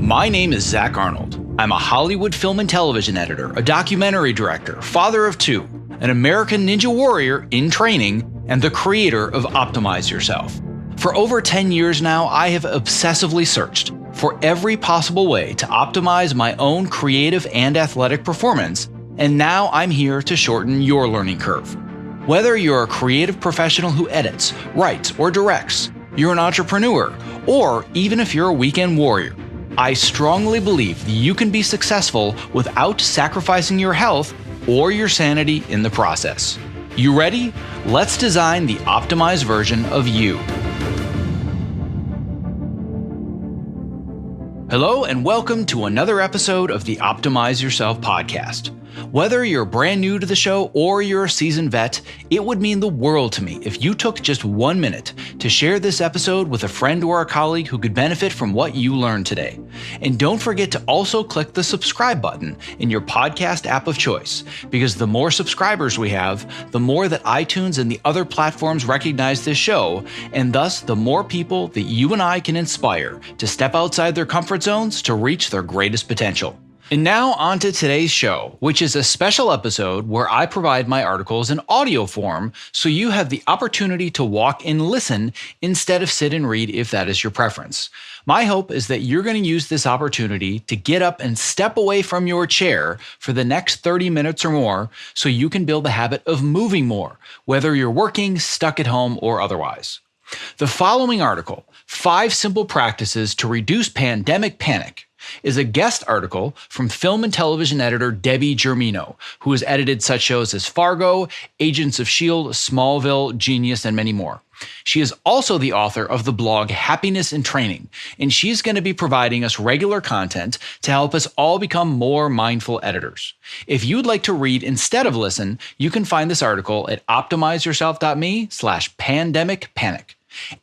My name is Zack Arnold. I'm a Hollywood film and television editor, a documentary director, father of two, an American Ninja Warrior in training, and the creator of Optimize Yourself. For over 10 years now, I have obsessively searched for every possible way to optimize my own creative and athletic performance, and now I'm here to shorten your learning curve. Whether you're a creative professional who edits, writes, or directs, you're an entrepreneur, or even if you're a weekend warrior, I strongly believe that you can be successful without sacrificing your health or your sanity in the process. You ready? Let's design the optimized version of you. Hello and welcome to another episode of the Optimize Yourself podcast. Whether you're brand new to the show or you're a seasoned vet, it would mean the world to me if you took just 1 minute to share this episode with a friend or a colleague who could benefit from what you learned today. And don't forget to also click the subscribe button in your podcast app of choice, because the more subscribers we have, the more that iTunes and the other platforms recognize this show, and thus the more people that you and I can inspire to step outside their comfort zones to reach their greatest potential. And now on to today's show, which is a special episode where I provide my articles in audio form so you have the opportunity to walk and listen instead of sit and read if that is your preference. My hope is that you're going to use this opportunity to get up and step away from your chair for the next 30 minutes or more so you can build the habit of moving more, whether you're working, stuck at home, or otherwise. The following article, 5 Simple Practices to Reduce Pandemic Panic, is a guest article from film and television editor Debbie Germino, who has edited such shows as Fargo, Agents of S.H.I.E.L.D., Smallville, Genius, and many more. She is also the author of the blog Happiness in Training, and she's going to be providing us regular content to help us all become more mindful editors. If you'd like to read instead of listen, you can find this article at optimizeyourself.me/pandemicpanic.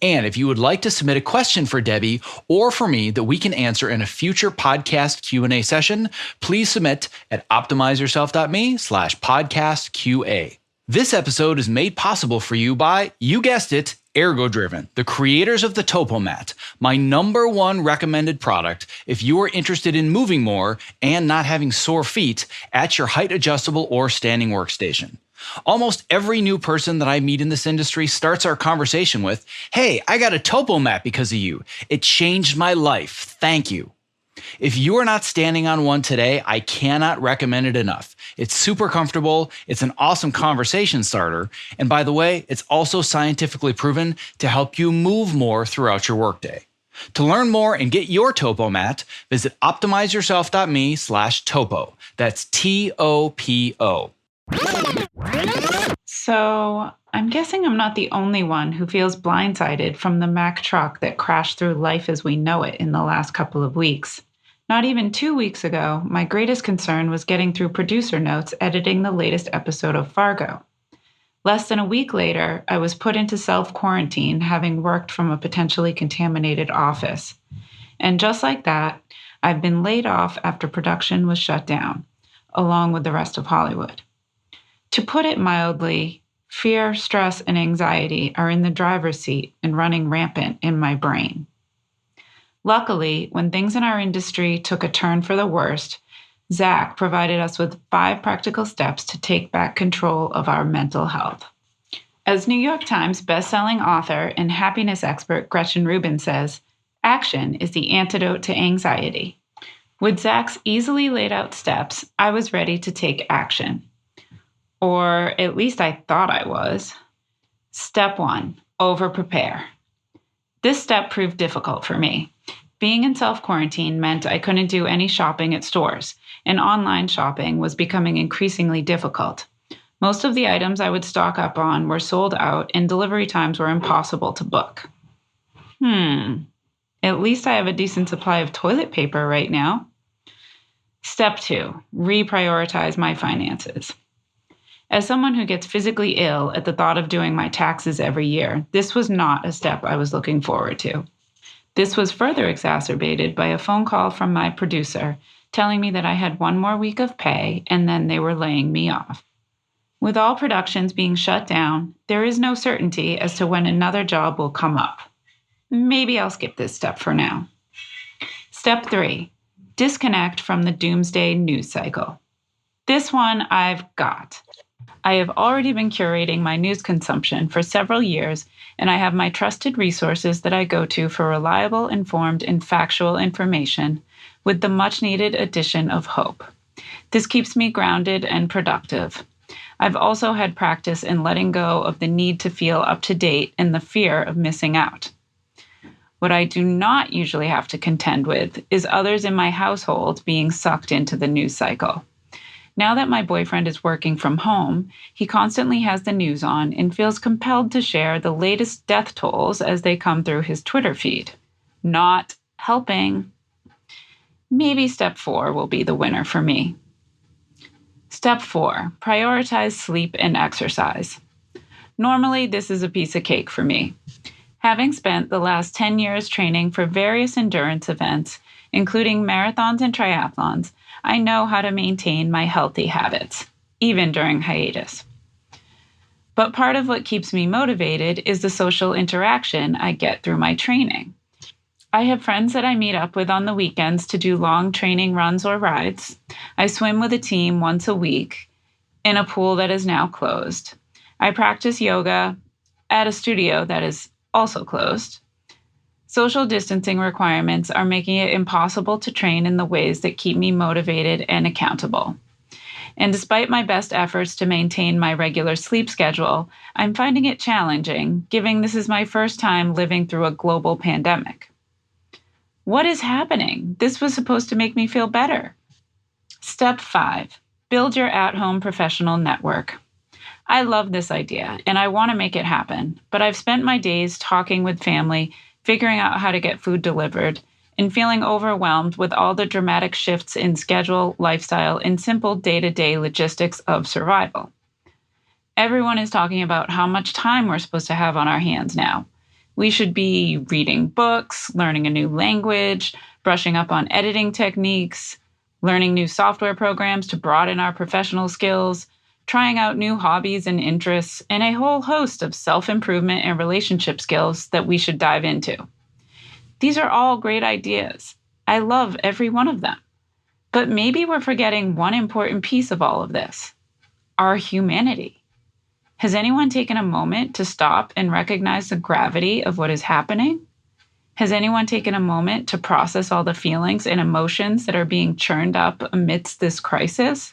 And if you would like to submit a question for Debbie or for me that we can answer in a future podcast Q&A session, please submit at optimizeyourself.me/podcastqa. This episode is made possible for you by, you guessed it, Ergo-Driven, the creators of the TopoMat, my #1 recommended product if you are interested in moving more and not having sore feet at your height adjustable or standing workstation. Almost every new person that I meet in this industry starts our conversation with, "Hey, I got a TopoMat because of you. It changed my life. Thank you." If you are not standing on one today, I cannot recommend it enough. It's super comfortable, it's an awesome conversation starter, and by the way, it's also scientifically proven to help you move more throughout your workday. To learn more and get your TopoMat, visit optimizeyourself.me/topo. That's TOPO. So, I'm guessing I'm not the only one who feels blindsided from the Mack truck that crashed through life as we know it in the last couple of weeks. Not even 2 weeks ago, my greatest concern was getting through producer notes editing the latest episode of Fargo. Less than a week later, I was put into self-quarantine, having worked from a potentially contaminated office. And just like that, I've been laid off after production was shut down, along with the rest of Hollywood. To put it mildly, fear, stress, and anxiety are in the driver's seat and running rampant in my brain. Luckily, when things in our industry took a turn for the worst, Zack provided us with 5 practical steps to take back control of our mental health. As New York Times bestselling author and happiness expert Gretchen Rubin says, action is the antidote to anxiety. With Zack's easily laid out steps, I was ready to take action. Or at least I thought I was. Step 1, over-prepare. This step proved difficult for me. Being in self-quarantine meant I couldn't do any shopping at stores, and online shopping was becoming increasingly difficult. Most of the items I would stock up on were sold out, and delivery times were impossible to book. At least I have a decent supply of toilet paper right now. Step 2, reprioritize my finances. As someone who gets physically ill at the thought of doing my taxes every year, this was not a step I was looking forward to. This was further exacerbated by a phone call from my producer telling me that I had 1 more week of pay and then they were laying me off. With all productions being shut down, there is no certainty as to when another job will come up. Maybe I'll skip this step for now. Step 3, Disconnect from the doomsday news cycle. This one I've got. I have already been curating my news consumption for several years, and I have my trusted resources that I go to for reliable, informed, and factual information, with the much-needed addition of hope. This keeps me grounded and productive. I've also had practice in letting go of the need to feel up to date and the fear of missing out. What I do not usually have to contend with is others in my household being sucked into the news cycle. Now that my boyfriend is working from home, he constantly has the news on and feels compelled to share the latest death tolls as they come through his Twitter feed. Not helping. Maybe step 4 will be the winner for me. Step 4, prioritize sleep and exercise. Normally, this is a piece of cake for me. Having spent the last 10 years training for various endurance events, including marathons and triathlons, I know how to maintain my healthy habits, even during hiatus. But part of what keeps me motivated is the social interaction I get through my training. I have friends that I meet up with on the weekends to do long training runs or rides. I swim with a team once a week in a pool that is now closed. I practice yoga at a studio that is also closed. Social distancing requirements are making it impossible to train in the ways that keep me motivated and accountable. And despite my best efforts to maintain my regular sleep schedule, I'm finding it challenging, given this is my first time living through a global pandemic. What is happening? This was supposed to make me feel better. Step 5, build your at-home professional network. I love this idea, and I want to make it happen, but I've spent my days talking with family, figuring out how to get food delivered, and feeling overwhelmed with all the dramatic shifts in schedule, lifestyle, and simple day-to-day logistics of survival. Everyone is talking about how much time we're supposed to have on our hands now. We should be reading books, learning a new language, brushing up on editing techniques, learning new software programs to broaden our professional skills, trying out new hobbies and interests, and a whole host of self-improvement and relationship skills that we should dive into. These are all great ideas. I love every one of them. But maybe we're forgetting one important piece of all of this: our humanity. Has anyone taken a moment to stop and recognize the gravity of what is happening? Has anyone taken a moment to process all the feelings and emotions that are being churned up amidst this crisis?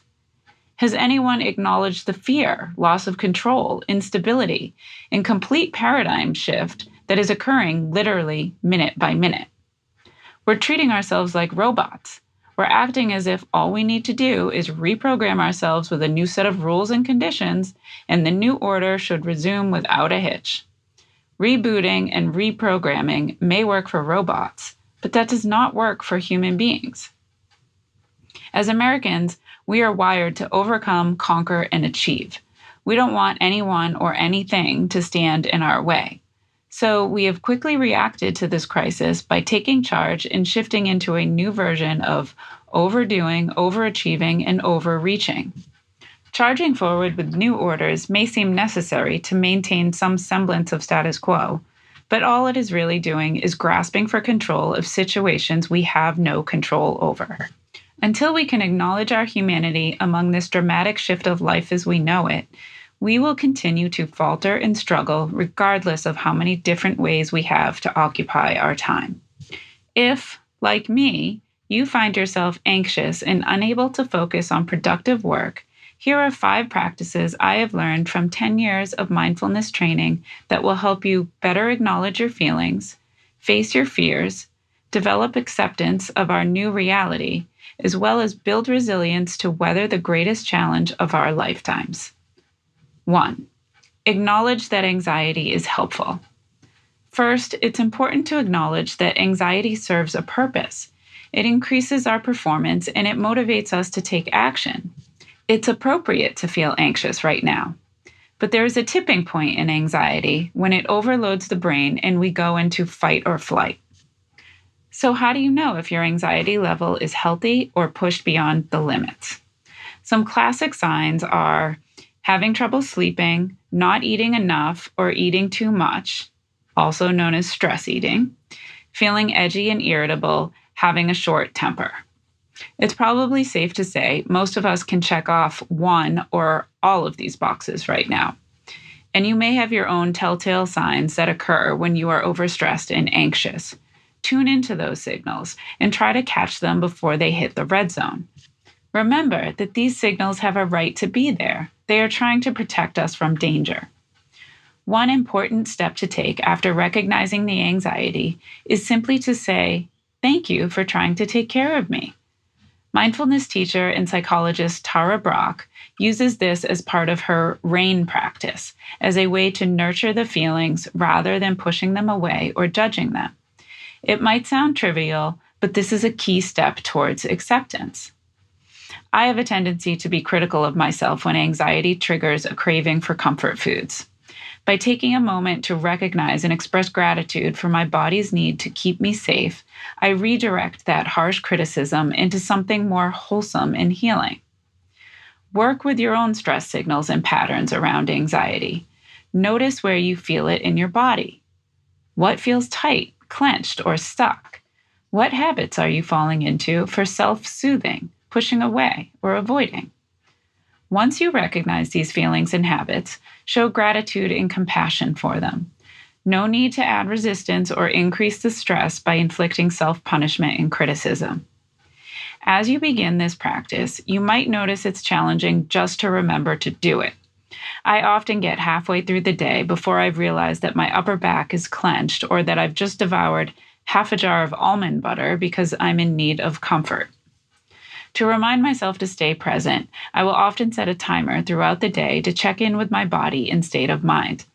Has anyone acknowledged the fear, loss of control, instability, and complete paradigm shift that is occurring literally minute by minute? We're treating ourselves like robots. We're acting as if all we need to do is reprogram ourselves with a new set of rules and conditions, and the new order should resume without a hitch. Rebooting and reprogramming may work for robots, but that does not work for human beings. As Americans, we are wired to overcome, conquer, and achieve. We don't want anyone or anything to stand in our way. So we have quickly reacted to this crisis by taking charge and shifting into a new version of overdoing, overachieving, and overreaching. Charging forward with new orders may seem necessary to maintain some semblance of status quo, but all it is really doing is grasping for control of situations we have no control over. Until we can acknowledge our humanity among this dramatic shift of life as we know it, we will continue to falter and struggle regardless of how many different ways we have to occupy our time. If, like me, you find yourself anxious and unable to focus on productive work, here are 5 practices I have learned from 10 years of mindfulness training that will help you better acknowledge your feelings, face your fears, develop acceptance of our new reality, as well as build resilience to weather the greatest challenge of our lifetimes. 1. Acknowledge that anxiety is helpful. First, it's important to acknowledge that anxiety serves a purpose. It increases our performance and it motivates us to take action. It's appropriate to feel anxious right now. But there is a tipping point in anxiety when it overloads the brain and we go into fight or flight. So how do you know if your anxiety level is healthy or pushed beyond the limits? Some classic signs are having trouble sleeping, not eating enough or eating too much, also known as stress eating, feeling edgy and irritable, having a short temper. It's probably safe to say most of us can check off one or all of these boxes right now. And you may have your own telltale signs that occur when you are overstressed and anxious. Tune into those signals and try to catch them before they hit the red zone. Remember that these signals have a right to be there. They are trying to protect us from danger. One important step to take after recognizing the anxiety is simply to say, "Thank you for trying to take care of me." Mindfulness teacher and psychologist Tara Brach uses this as part of her RAIN practice as a way to nurture the feelings rather than pushing them away or judging them. It might sound trivial, but this is a key step towards acceptance. I have a tendency to be critical of myself when anxiety triggers a craving for comfort foods. By taking a moment to recognize and express gratitude for my body's need to keep me safe, I redirect that harsh criticism into something more wholesome and healing. Work with your own stress signals and patterns around anxiety. Notice where you feel it in your body. What feels tight, clenched, or stuck? What habits are you falling into for self-soothing, pushing away, or avoiding? Once you recognize these feelings and habits, show gratitude and compassion for them. No need to add resistance or increase the stress by inflicting self-punishment and criticism. As you begin this practice, you might notice it's challenging just to remember to do it. I often get halfway through the day before I've realized that my upper back is clenched or that I've just devoured half a jar of almond butter because I'm in need of comfort. To remind myself to stay present, I will often set a timer throughout the day to check in with my body and state of mind.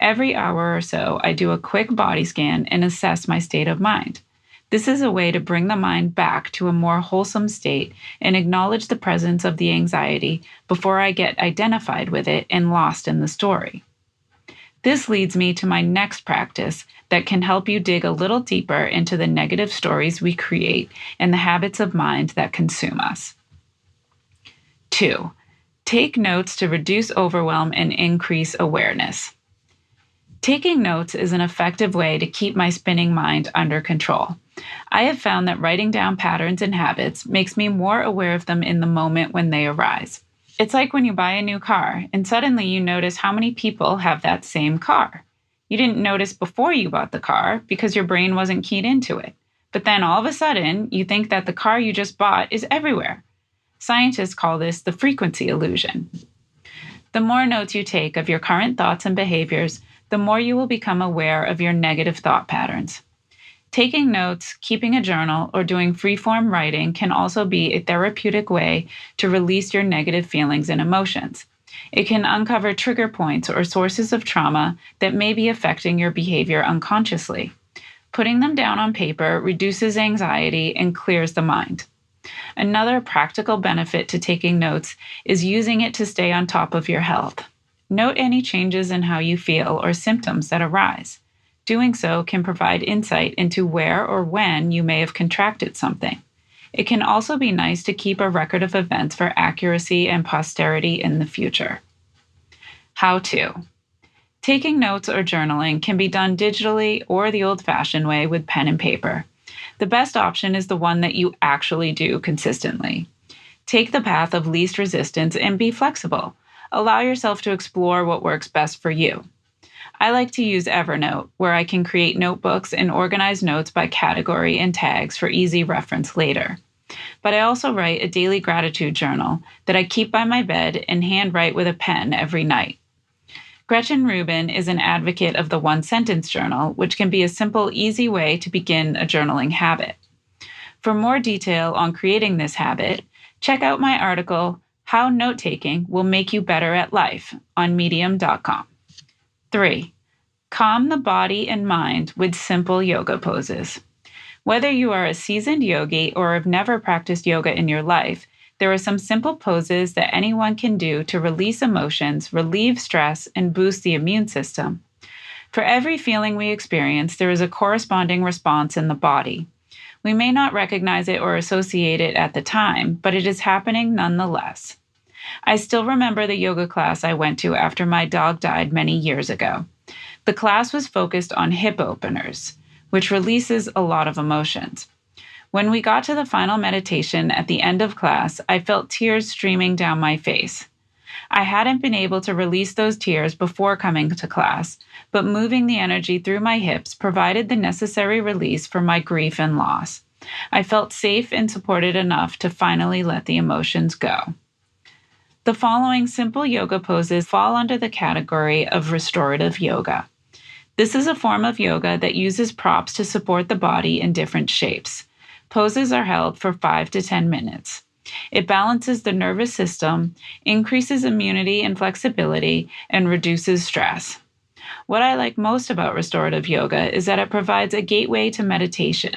Every hour or so, I do a quick body scan and assess my state of mind. This is a way to bring the mind back to a more wholesome state and acknowledge the presence of the anxiety before I get identified with it and lost in the story. This leads me to my next practice that can help you dig a little deeper into the negative stories we create and the habits of mind that consume us. 2. Take notes to reduce overwhelm and increase awareness. Taking notes is an effective way to keep my spinning mind under control. I have found that writing down patterns and habits makes me more aware of them in the moment when they arise. It's like when you buy a new car and suddenly you notice how many people have that same car. You didn't notice before you bought the car because your brain wasn't keyed into it. But then all of a sudden, you think that the car you just bought is everywhere. Scientists call this the frequency illusion. The more notes you take of your current thoughts and behaviors, the more you will become aware of your negative thought patterns. Taking notes, keeping a journal, or doing free-form writing can also be a therapeutic way to release your negative feelings and emotions. It can uncover trigger points or sources of trauma that may be affecting your behavior unconsciously. Putting them down on paper reduces anxiety and clears the mind. Another practical benefit to taking notes is using it to stay on top of your health. Note any changes in how you feel or symptoms that arise. Doing so can provide insight into where or when you may have contracted something. It can also be nice to keep a record of events for accuracy and posterity in the future. How to. Taking notes or journaling can be done digitally or the old-fashioned way with pen and paper. The best option is the one that you actually do consistently. Take the path of least resistance and be flexible. Allow yourself to explore what works best for you. I like to use Evernote, where I can create notebooks and organize notes by category and tags for easy reference later. But I also write a daily gratitude journal that I keep by my bed and handwrite with a pen every night. Gretchen Rubin is an advocate of the one-sentence journal, which can be a simple, easy way to begin a journaling habit. For more detail on creating this habit, check out my article, How Note-Taking Will Make You Better at Life, on medium.com. 3. Calm the body and mind with simple yoga poses. Whether you are a seasoned yogi or have never practiced yoga in your life, there are some simple poses that anyone can do to release emotions, relieve stress, and boost the immune system. For every feeling we experience, there is a corresponding response in the body. We may not recognize it or associate it at the time, but it is happening nonetheless. I still remember the yoga class I went to after my dog died many years ago. The class was focused on hip openers, which releases a lot of emotions. When we got to the final meditation at the end of class, I felt tears streaming down my face. I hadn't been able to release those tears before coming to class, but moving the energy through my hips provided the necessary release for my grief and loss. I felt safe and supported enough to finally let the emotions go. The following simple yoga poses fall under the category of restorative yoga. This is a form of yoga that uses props to support the body in different shapes. Poses are held for 5 to 10 minutes. It balances the nervous system, increases immunity and flexibility, and reduces stress. What I like most about restorative yoga is that it provides a gateway to meditation.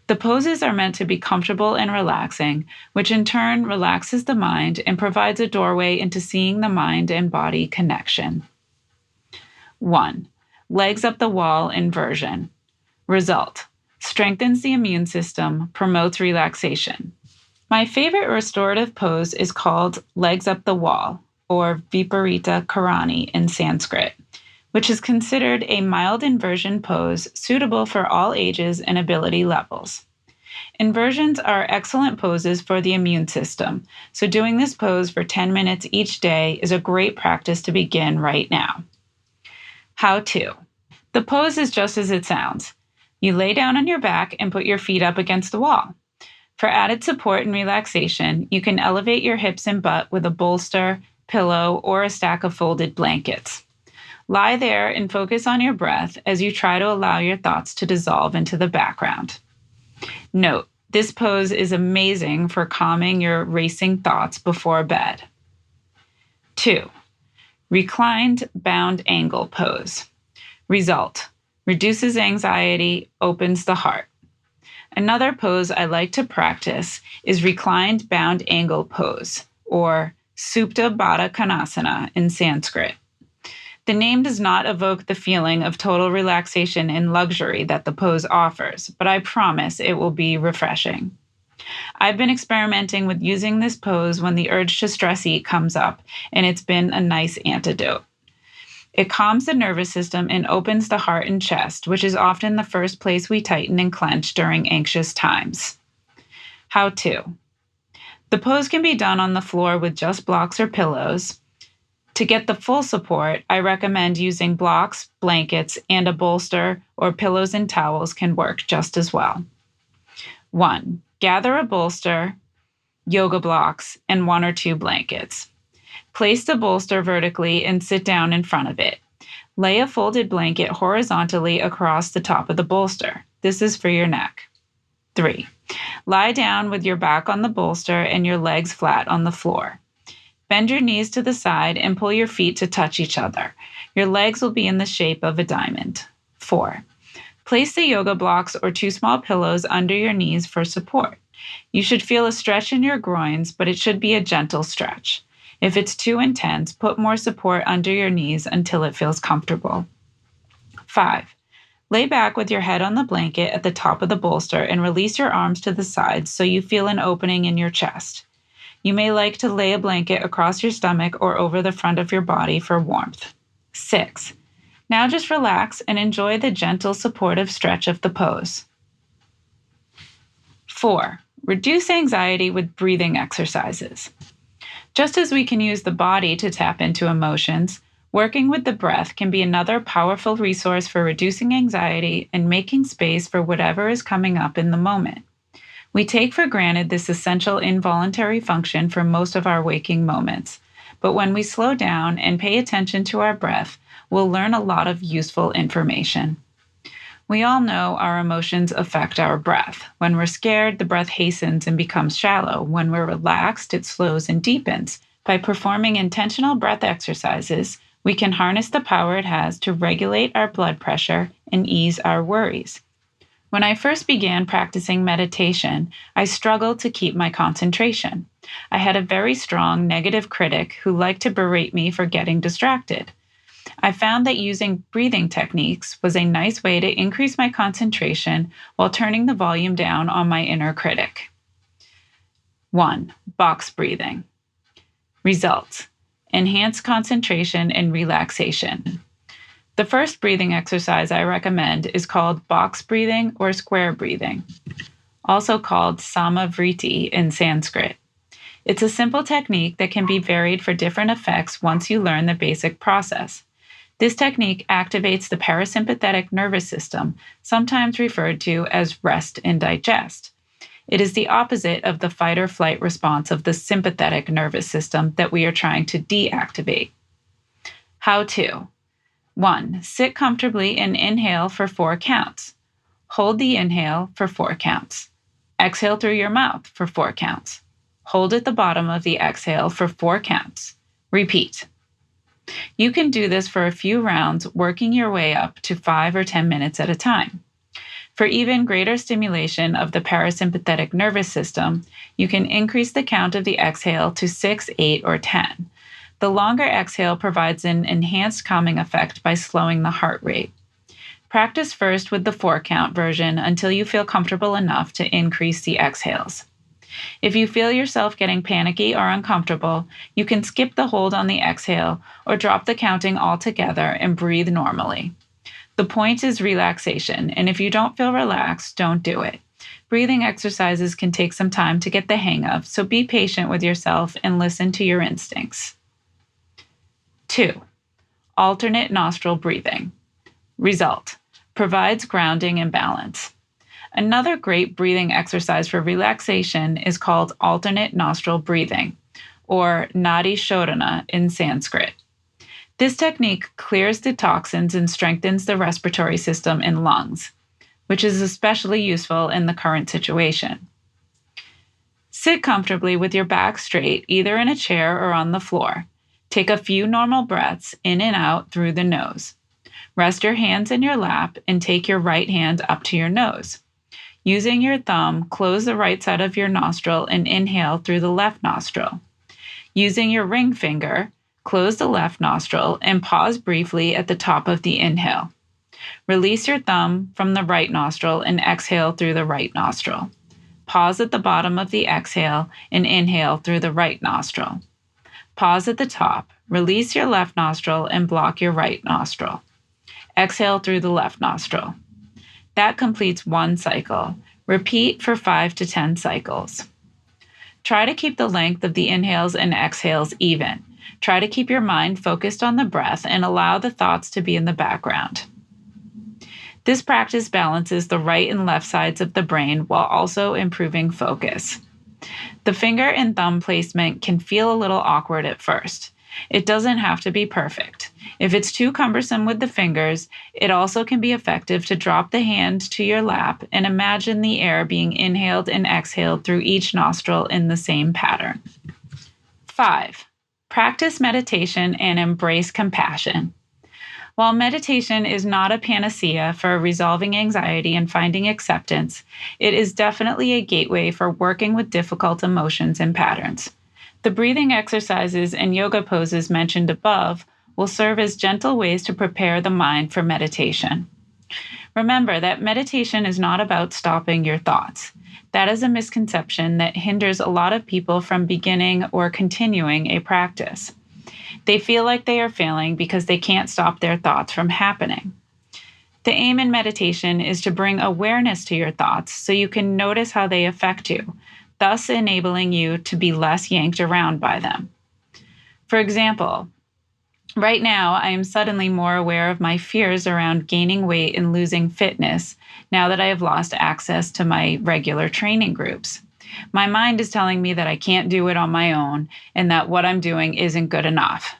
The poses are meant to be comfortable and relaxing, which in turn relaxes the mind and provides a doorway into seeing the mind and body connection. 1. Legs up the wall inversion. Result: strengthens the immune system, promotes relaxation. My favorite restorative pose is called legs up the wall, or Viparita Karani in Sanskrit, which is considered a mild inversion pose suitable for all ages and ability levels. Inversions are excellent poses for the immune system, so doing this pose for 10 minutes each day is a great practice to begin right now. How to. The pose is just as it sounds. You lay down on your back and put your feet up against the wall. For added support and relaxation, you can elevate your hips and butt with a bolster, pillow, or a stack of folded blankets. Lie there and focus on your breath as you try to allow your thoughts to dissolve into the background. Note, this pose is amazing for calming your racing thoughts before bed. 2. Reclined bound angle pose. Result: reduces anxiety, opens the heart. Another pose I like to practice is reclined bound angle pose, or Supta Baddha Konasana in Sanskrit. The name does not evoke the feeling of total relaxation and luxury that the pose offers, but I promise it will be refreshing. I've been experimenting with using this pose when the urge to stress eat comes up, and it's been a nice antidote. It calms the nervous system and opens the heart and chest, which is often the first place we tighten and clench during anxious times. How to. The pose can be done on the floor with just blocks or pillows. To get the full support, I recommend using blocks, blankets, and a bolster, or pillows and towels can work just as well. 1. Gather a bolster, yoga blocks, and 1 or 2 blankets. Place the bolster vertically and sit down in front of it. Lay a folded blanket horizontally across the top of the bolster. This is for your neck. 3. Lie down with your back on the bolster and your legs flat on the floor. Bend your knees to the side and pull your feet to touch each other. Your legs will be in the shape of a diamond. 4. Place the yoga blocks or 2 small pillows under your knees for support. You should feel a stretch in your groins, but it should be a gentle stretch. If it's too intense, put more support under your knees until it feels comfortable. 5. Lay back with your head on the blanket at the top of the bolster and release your arms to the sides so you feel an opening in your chest. You may like to lay a blanket across your stomach or over the front of your body for warmth. 6. Now just relax and enjoy the gentle, supportive stretch of the pose. 4. Reduce anxiety with breathing exercises. Just as we can use the body to tap into emotions, working with the breath can be another powerful resource for reducing anxiety and making space for whatever is coming up in the moment. We take for granted this essential involuntary function for most of our waking moments, but when we slow down and pay attention to our breath, we'll learn a lot of useful information. We all know our emotions affect our breath. When we're scared, the breath hastens and becomes shallow. When we're relaxed, it slows and deepens. By performing intentional breath exercises, we can harness the power it has to regulate our blood pressure and ease our worries. When I first began practicing meditation, I struggled to keep my concentration. I had a very strong negative critic who liked to berate me for getting distracted. I found that using breathing techniques was a nice way to increase my concentration while turning the volume down on my inner critic. 1. Box breathing. Results: enhanced concentration and relaxation. The first breathing exercise I recommend is called box breathing or square breathing. also called samavriti in Sanskrit. It's a simple technique that can be varied for different effects once you learn the basic process. This technique activates the parasympathetic nervous system, sometimes referred to as rest and digest. It is the opposite of the fight or flight response of the sympathetic nervous system that we are trying to deactivate. How to? 1. Sit comfortably and inhale for 4 counts. Hold the inhale for 4 counts. Exhale through your mouth for 4 counts. Hold at the bottom of the exhale for 4 counts. Repeat. You can do this for a few rounds, working your way up to 5 or 10 minutes at a time. For even greater stimulation of the parasympathetic nervous system, you can increase the count of the exhale to 6, 8, or 10. The longer exhale provides an enhanced calming effect by slowing the heart rate. Practice first with the 4-count version until you feel comfortable enough to increase the exhales. If you feel yourself getting panicky or uncomfortable, you can skip the hold on the exhale or drop the counting altogether and breathe normally. The point is relaxation, and if you don't feel relaxed, don't do it. Breathing exercises can take some time to get the hang of, so be patient with yourself and listen to your instincts. 2. Alternate nostril breathing. Result: provides grounding and balance. Another great breathing exercise for relaxation is called alternate nostril breathing, or nadi shodhana in Sanskrit. This technique clears the toxins and strengthens the respiratory system and lungs, which is especially useful in the current situation. Sit comfortably with your back straight, either in a chair or on the floor. Take a few normal breaths in and out through the nose. Rest your hands in your lap and take your right hand up to your nose. Using your thumb, close the right side of your nostril and inhale through the left nostril. Using your ring finger, close the left nostril and pause briefly at the top of the inhale. Release your thumb from the right nostril and exhale through the right nostril. Pause at the bottom of the exhale and inhale through the right nostril. Pause at the top, release your left nostril and block your right nostril. Exhale through the left nostril. That completes 1 cycle. Repeat for 5 to 10 cycles. Try to keep the length of the inhales and exhales even. Try to keep your mind focused on the breath and allow the thoughts to be in the background. This practice balances the right and left sides of the brain while also improving focus. The finger and thumb placement can feel a little awkward at first. It doesn't have to be perfect. If it's too cumbersome with the fingers, it also can be effective to drop the hand to your lap and imagine the air being inhaled and exhaled through each nostril in the same pattern. 5. Practice meditation and embrace compassion. While meditation is not a panacea for resolving anxiety and finding acceptance, it is definitely a gateway for working with difficult emotions and patterns. The breathing exercises and yoga poses mentioned above will serve as gentle ways to prepare the mind for meditation. Remember that meditation is not about stopping your thoughts. That is a misconception that hinders a lot of people from beginning or continuing a practice. They feel like they are failing because they can't stop their thoughts from happening. The aim in meditation is to bring awareness to your thoughts so you can notice how they affect you, thus enabling you to be less yanked around by them. For example, right now I am suddenly more aware of my fears around gaining weight and losing fitness now that I have lost access to my regular training groups. My mind is telling me that I can't do it on my own and that what I'm doing isn't good enough.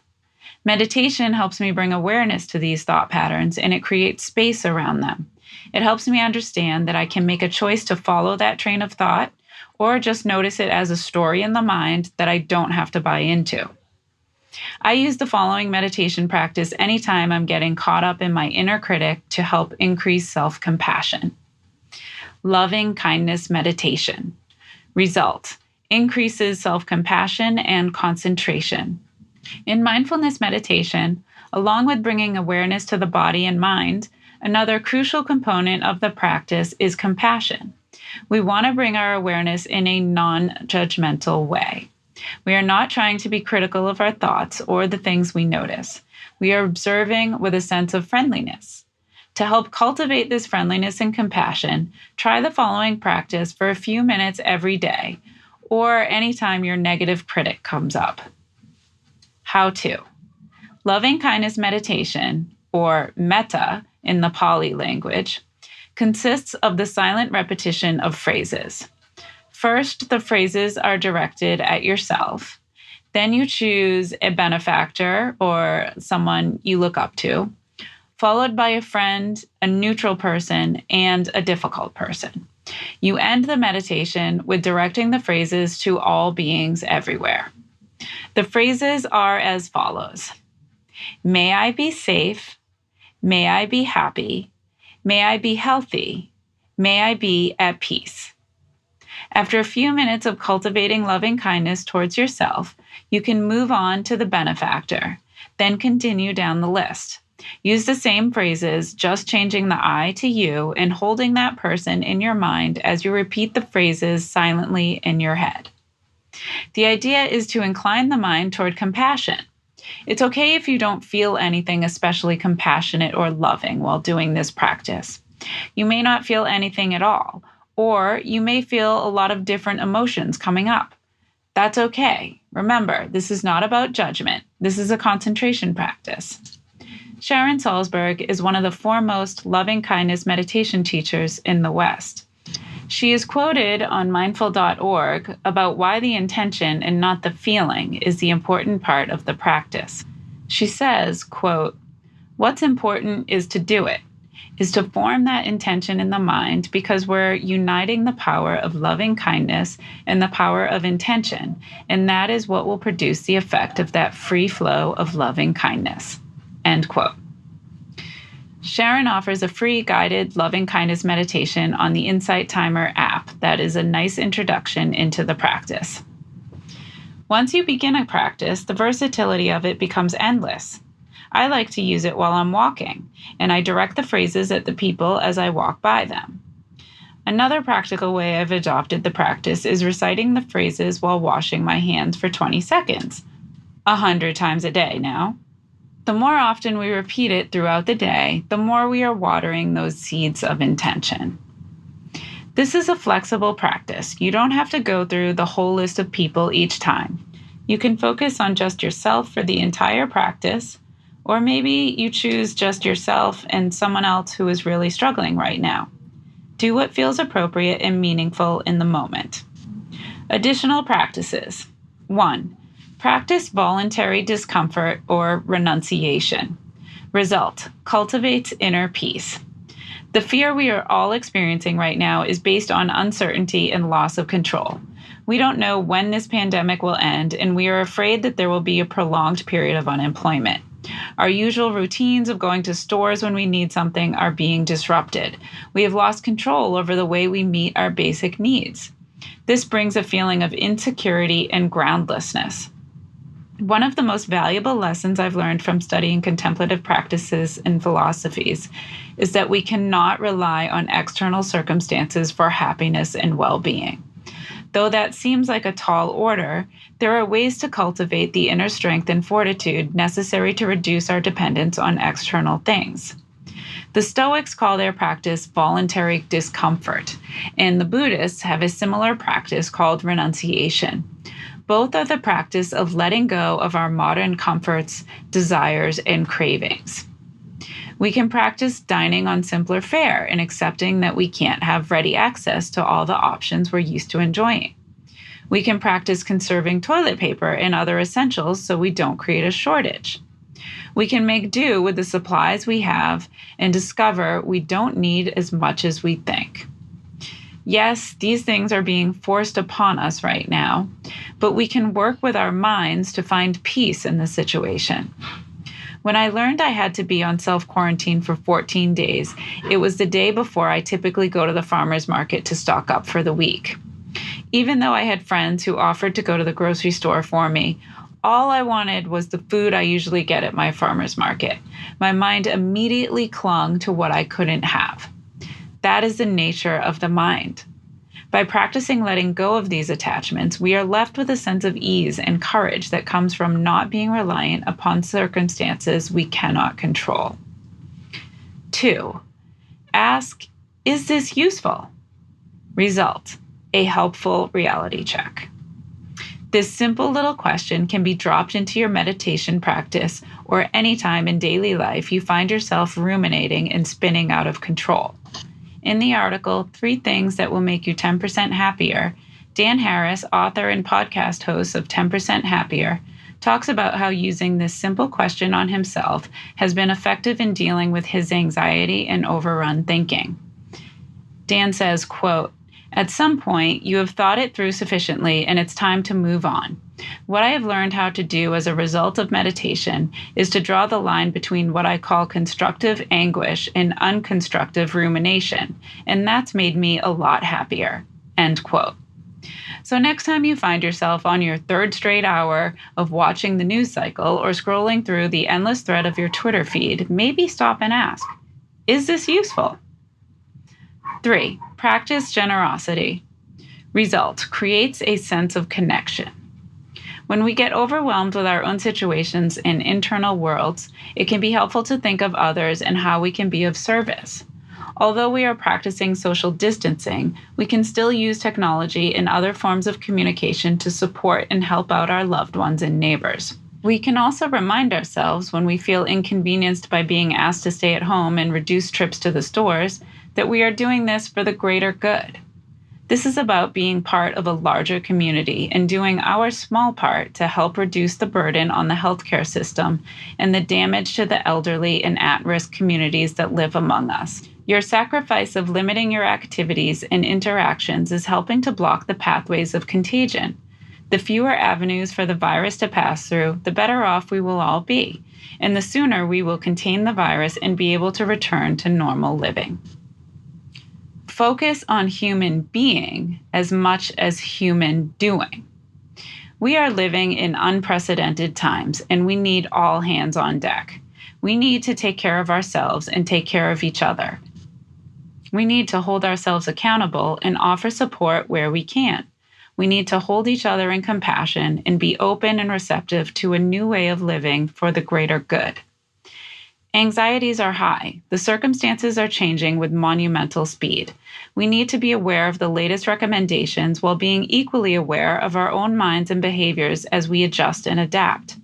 Meditation helps me bring awareness to these thought patterns and it creates space around them. It helps me understand that I can make a choice to follow that train of thought or just notice it as a story in the mind that I don't have to buy into. I use the following meditation practice anytime I'm getting caught up in my inner critic to help increase self-compassion. Loving kindness meditation. Result: increases self-compassion and concentration. In mindfulness meditation, along with bringing awareness to the body and mind, another crucial component of the practice is compassion. We want to bring our awareness in a non-judgmental way. We are not trying to be critical of our thoughts or the things we notice. We are observing with a sense of friendliness. To help cultivate this friendliness and compassion, try the following practice for a few minutes every day, or anytime your negative critic comes up. How to. Loving kindness meditation, or metta in the Pali language, consists of the silent repetition of phrases. First, the phrases are directed at yourself. Then you choose a benefactor or someone you look up to, followed by a friend, a neutral person, and a difficult person. You end the meditation with directing the phrases to all beings everywhere. The phrases are as follows. May I be safe. May I be happy. May I be healthy. May I be at peace. After a few minutes of cultivating loving kindness towards yourself, you can move on to the benefactor, then continue down the list. Use the same phrases, just changing the I to you and holding that person in your mind as you repeat the phrases silently in your head. The idea is to incline the mind toward compassion. It's okay if you don't feel anything especially compassionate or loving while doing this practice. You may not feel anything at all, or you may feel a lot of different emotions coming up. That's okay. Remember, this is not about judgment. This is a concentration practice. Sharon Salzberg is one of the foremost loving kindness meditation teachers in the West. She is quoted on mindful.org about why the intention and not the feeling is the important part of the practice. She says, quote, "What's important is to do it, is to form that intention in the mind because we're uniting the power of loving kindness and the power of intention, and that is what will produce the effect of that free flow of loving kindness." End quote. Sharon offers a free guided loving kindness meditation on the Insight Timer app that is a nice introduction into the practice. Once you begin a practice, the versatility of it becomes endless. I like to use it while I'm walking, and I direct the phrases at the people as I walk by them. Another practical way I've adopted the practice is reciting the phrases while washing my hands for 20 seconds, 100 times a day now. The more often we repeat it throughout the day, the more we are watering those seeds of intention. This is a flexible practice. You don't have to go through the whole list of people each time. You can focus on just yourself for the entire practice, or maybe you choose just yourself and someone else who is really struggling right now. Do what feels appropriate and meaningful in the moment. Additional practices. 1. Practice voluntary discomfort or renunciation. Result: cultivates inner peace. The fear we are all experiencing right now is based on uncertainty and loss of control. We don't know when this pandemic will end, and we are afraid that there will be a prolonged period of unemployment. Our usual routines of going to stores when we need something are being disrupted. We have lost control over the way we meet our basic needs. This brings a feeling of insecurity and groundlessness. One of the most valuable lessons I've learned from studying contemplative practices and philosophies is that we cannot rely on external circumstances for happiness and well-being. Though that seems like a tall order, there are ways to cultivate the inner strength and fortitude necessary to reduce our dependence on external things. The Stoics call their practice voluntary discomfort, and the Buddhists have a similar practice called renunciation. Both are the practice of letting go of our modern comforts, desires, and cravings. We can practice dining on simpler fare and accepting that we can't have ready access to all the options we're used to enjoying. We can practice conserving toilet paper and other essentials so we don't create a shortage. We can make do with the supplies we have and discover we don't need as much as we think. Yes, these things are being forced upon us right now, but we can work with our minds to find peace in the situation. When I learned I had to be on self-quarantine for 14 days, it was the day before I typically go to the farmer's market to stock up for the week. Even though I had friends who offered to go to the grocery store for me, all I wanted was the food I usually get at my farmer's market. My mind immediately clung to what I couldn't have. That is the nature of the mind. By practicing letting go of these attachments, we are left with a sense of ease and courage that comes from not being reliant upon circumstances we cannot control. 2. Ask, is this useful? Result, a helpful reality check. This simple little question can be dropped into your meditation practice or any time in daily life you find yourself ruminating and spinning out of control. In the article, 3 Things That Will Make You 10% Happier, Dan Harris, author and podcast host of 10% Happier, talks about how using this simple question on himself has been effective in dealing with his anxiety and overrun thinking. Dan says, quote, "At some point, you have thought it through sufficiently and it's time to move on. What I have learned how to do as a result of meditation is to draw the line between what I call constructive anguish and unconstructive rumination, and that's made me a lot happier." End quote. So next time you find yourself on your 3rd straight hour of watching the news cycle or scrolling through the endless thread of your Twitter feed, maybe stop and ask, is this useful? 3. Practice generosity. Result, creates a sense of connection. When we get overwhelmed with our own situations and internal worlds, it can be helpful to think of others and how we can be of service. Although we are practicing social distancing, we can still use technology and other forms of communication to support and help out our loved ones and neighbors. We can also remind ourselves when we feel inconvenienced by being asked to stay at home and reduce trips to the stores that we are doing this for the greater good. This is about being part of a larger community and doing our small part to help reduce the burden on the healthcare system and the damage to the elderly and at-risk communities that live among us. Your sacrifice of limiting your activities and interactions is helping to block the pathways of contagion. The fewer avenues for the virus to pass through, the better off we will all be, and the sooner we will contain the virus and be able to return to normal living. Focus on human being as much as human doing. We are living in unprecedented times, and we need all hands on deck. We need to take care of ourselves and take care of each other. We need to hold ourselves accountable and offer support where we can. We need to hold each other in compassion and be open and receptive to a new way of living for the greater good. Anxieties are high. The circumstances are changing with monumental speed. We need to be aware of the latest recommendations while being equally aware of our own minds and behaviors as we adjust and adapt.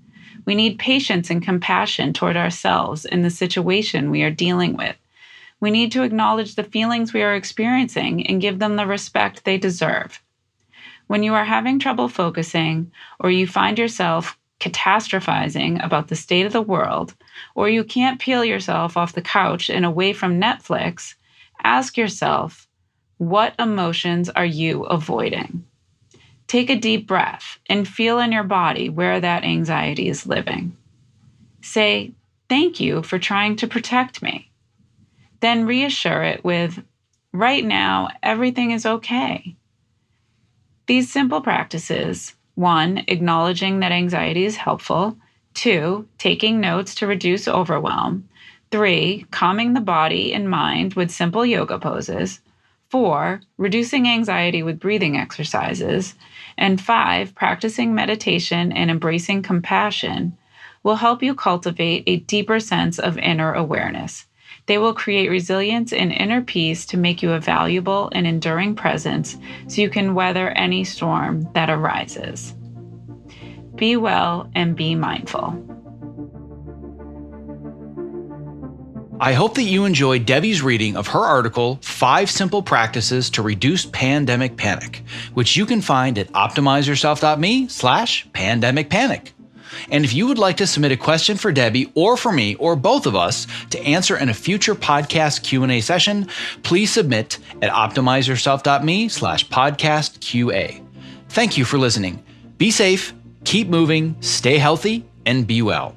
We need patience and compassion toward ourselves in the situation we are dealing with. We need to acknowledge the feelings we are experiencing and give them the respect they deserve. When you are having trouble focusing, or you find yourself catastrophizing about the state of the world, or you can't peel yourself off the couch and away from Netflix, ask yourself, what emotions are you avoiding? Take a deep breath and feel in your body where that anxiety is living. Say, thank you for trying to protect me. Then reassure it with, right now, everything is okay. These simple practices, 1, acknowledging that anxiety is helpful, 2, taking notes to reduce overwhelm, 3, calming the body and mind with simple yoga poses, 4, reducing anxiety with breathing exercises, and 5, practicing meditation and embracing compassion will help you cultivate a deeper sense of inner awareness. They will create resilience and inner peace to make you a valuable and enduring presence so you can weather any storm that arises. Be well and be mindful. I hope that you enjoyed Debbie's reading of her article, 5 Simple Practices to Reduce Pandemic Panic, which you can find at optimizeyourself.me/pandemicpanic. And if you would like to submit a question for Debbie or for me or both of us to answer in a future podcast Q&A session, please submit at optimizeyourself.me/podcastqa. Thank you for listening. Be safe, keep moving, stay healthy, and be well.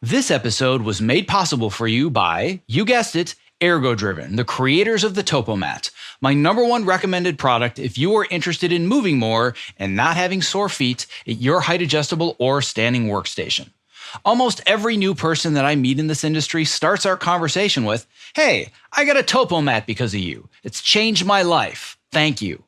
This episode was made possible for you by, you guessed it, Ergo-Driven, the creators of the Topomat, my #1 recommended product if you are interested in moving more and not having sore feet at your height adjustable or standing workstation. Almost every new person that I meet in this industry starts our conversation with, "Hey, I got a Topomat because of you. It's changed my life. Thank you."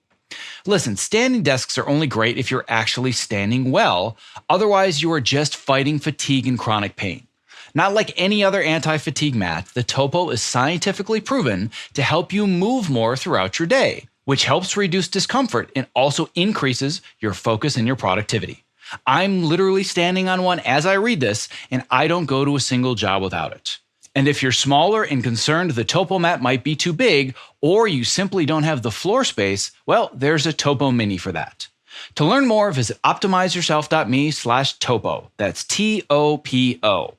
Listen, standing desks are only great if you're actually standing well. Otherwise, you are just fighting fatigue and chronic pain. Not like any other anti-fatigue mat, the Topo is scientifically proven to help you move more throughout your day, which helps reduce discomfort and also increases your focus and your productivity. I'm literally standing on one as I read this, and I don't go to a single job without it. And if you're smaller and concerned the Topo mat might be too big, or you simply don't have the floor space, well, there's a Topo Mini for that. To learn more, visit optimizeyourself.me/topo. That's TOPO.